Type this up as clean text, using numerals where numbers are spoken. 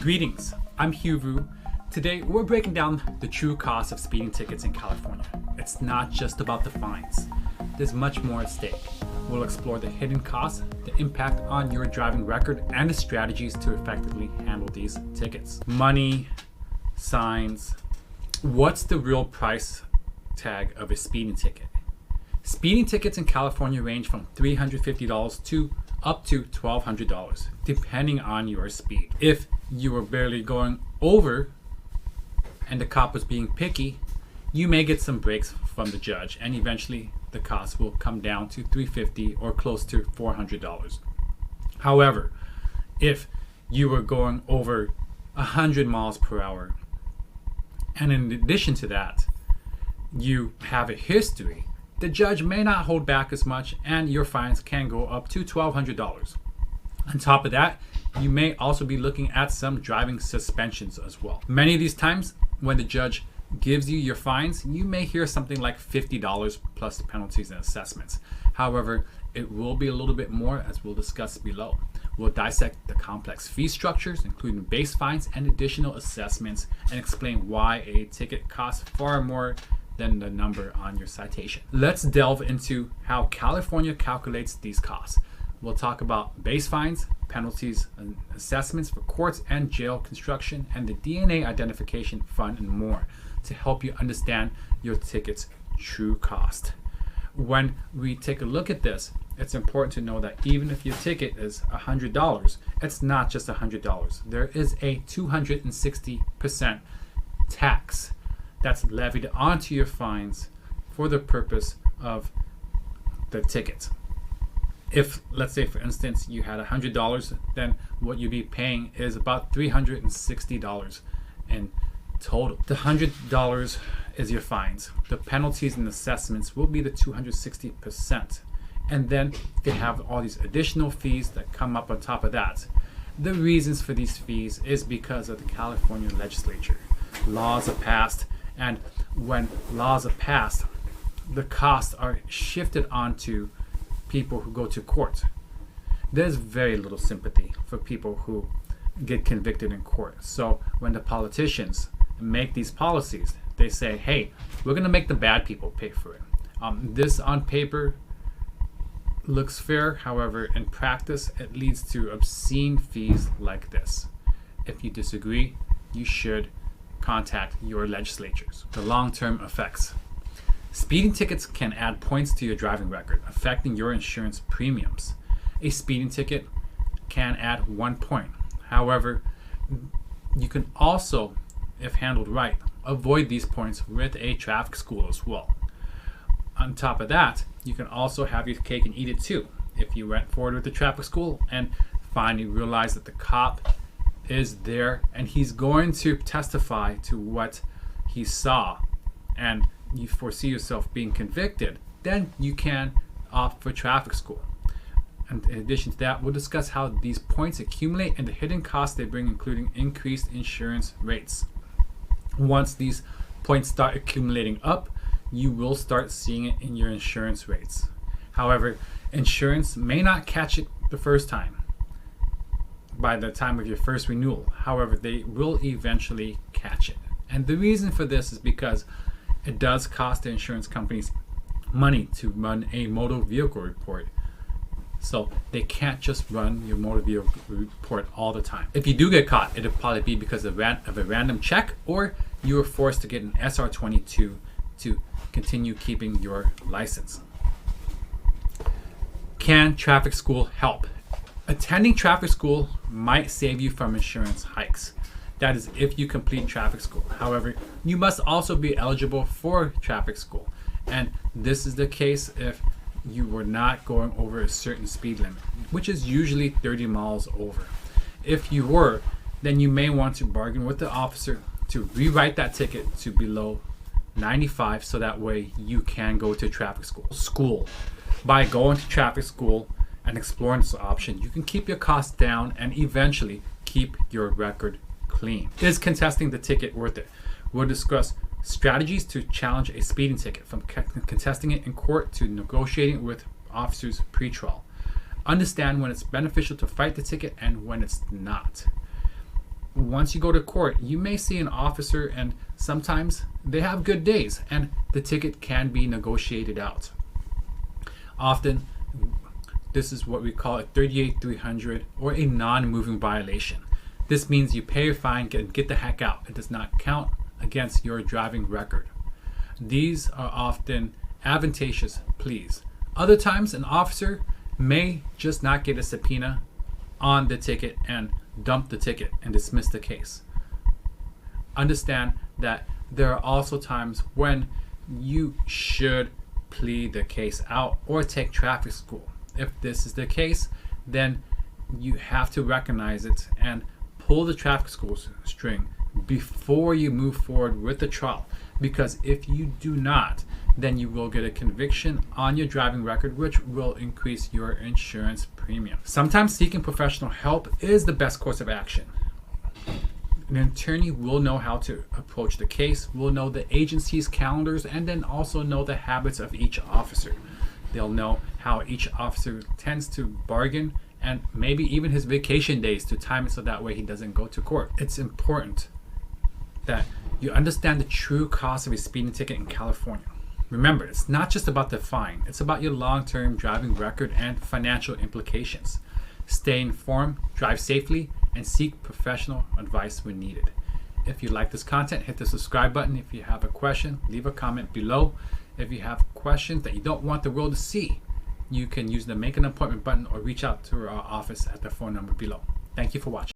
Greetings, I'm Hieu Vu. Today we're breaking down the true cost of speeding tickets in California. It's not just about the fines. There's much more at stake. We'll explore the hidden costs, the impact on your driving record, and the strategies to effectively handle these tickets. Money, signs. What's the real price tag of a speeding ticket? Speeding tickets in California range from $350 to up to $1,200, depending on your speed. If you were barely going over and the cop was being picky, you may get some breaks from the judge, and eventually the cost will come down to $350 or close to $400. However, if you were going over 100 miles per hour, and in addition to that, you have a history, the judge may not hold back as much, and your fines can go up to $1,200. On top of that, you may also be looking at some driving suspensions as well. Many of these times, when the judge gives you your fines, you may hear something like $50 plus the penalties and assessments. However, it will be a little bit more, as we'll discuss below. We'll dissect the complex fee structures, including base fines and additional assessments, and explain why a ticket costs far more than the number on your citation. Let's delve into how California calculates these costs. We'll talk about base fines, penalties, and assessments for courts and jail construction, and the DNA identification fund, and more, to help you understand your ticket's true cost. When we take a look at this, it's important to know that even if your ticket is $100, it's not just $100. There is a 260% tax that's levied onto your fines for the purpose of the ticket. If, let's say for instance, you had $100, then what you'd be paying is about $360 in total. The $100 is your fines. The penalties and assessments will be the 260%. And then they have all these additional fees that come up on top of that. The reasons for these fees is because of the California legislature. Laws are passed, and when laws are passed, the costs are shifted onto people who go to court. There's very little sympathy for people who get convicted in court. So when the politicians make these policies, they say, hey, we're going to make the bad people pay for it. This on paper looks fair. However, in practice, it leads to obscene fees like this. If you disagree, you should contact your legislatures. The long-term effects. Speeding tickets can add points to your driving record, affecting your insurance premiums. A speeding ticket can add 1 point. However, you can also, if handled right, avoid these points with a traffic school as well. On top of that, you can also have your cake and eat it too. If you went forward with the traffic school and finally realize that the cop is there and he's going to testify to what he saw, and you foresee yourself being convicted, then you can opt for traffic school. And in addition to that, we'll discuss how these points accumulate and the hidden costs they bring, including increased insurance rates. Once these points start accumulating up, you will start seeing it in your insurance rates. However, insurance may not catch it the first time, by the time of your first renewal. However, they will eventually catch it. And the reason for this is because it does cost the insurance companies money to run a motor vehicle report. So they can't just run your motor vehicle report all the time. If you do get caught, it'll probably be because of a random check, or you were forced to get an SR22 to continue keeping your license. Can traffic school help? Attending traffic school might save you from insurance hikes. That is if you complete traffic school. However, you must also be eligible for traffic school. And this is the case if you were not going over a certain speed limit, which is usually 30 miles over. If you were, then you may want to bargain with the officer to rewrite that ticket to below 95, so that way you can go to traffic school. By going to traffic school and exploring this option, you can keep your costs down and eventually keep your record clean. Is contesting the ticket worth it? We'll discuss strategies to challenge a speeding ticket, from contesting it in court to negotiating with officers pre-trial. Understand when it's beneficial to fight the ticket and when it's not. once you go to court, you may see an officer, and sometimes they have good days and the ticket can be negotiated out. Often, this is what we call a 38-300 or a non-moving violation. This means you pay your fine and get the heck out. It does not count against your driving record. These are often advantageous pleas. Other times, an officer may just not get a subpoena on the ticket and dump the ticket and dismiss the case. Understand that there are also times when you should plead the case out or take traffic school. If this is the case, then you have to recognize it and pull the traffic school string before you move forward with the trial. Because if you do not, then you will get a conviction on your driving record, which will increase your insurance premium. Sometimes seeking professional help is the best course of action. An attorney will know how to approach the case, will know the agency's calendars, and then also know the habits of each officer. They'll know how each officer tends to bargain and maybe even his vacation days to time it so that way he doesn't go to court. It's important that you understand the true cost of a speeding ticket in California. Remember, it's not just about the fine, it's about your long-term driving record and financial implications. Stay informed, drive safely, and seek professional advice when needed. If you like this content, hit the subscribe button. If you have a question, leave a comment below. If you have questions that you don't want the world to see, you can use the make an appointment button or reach out to our office at the phone number below. Thank you for watching.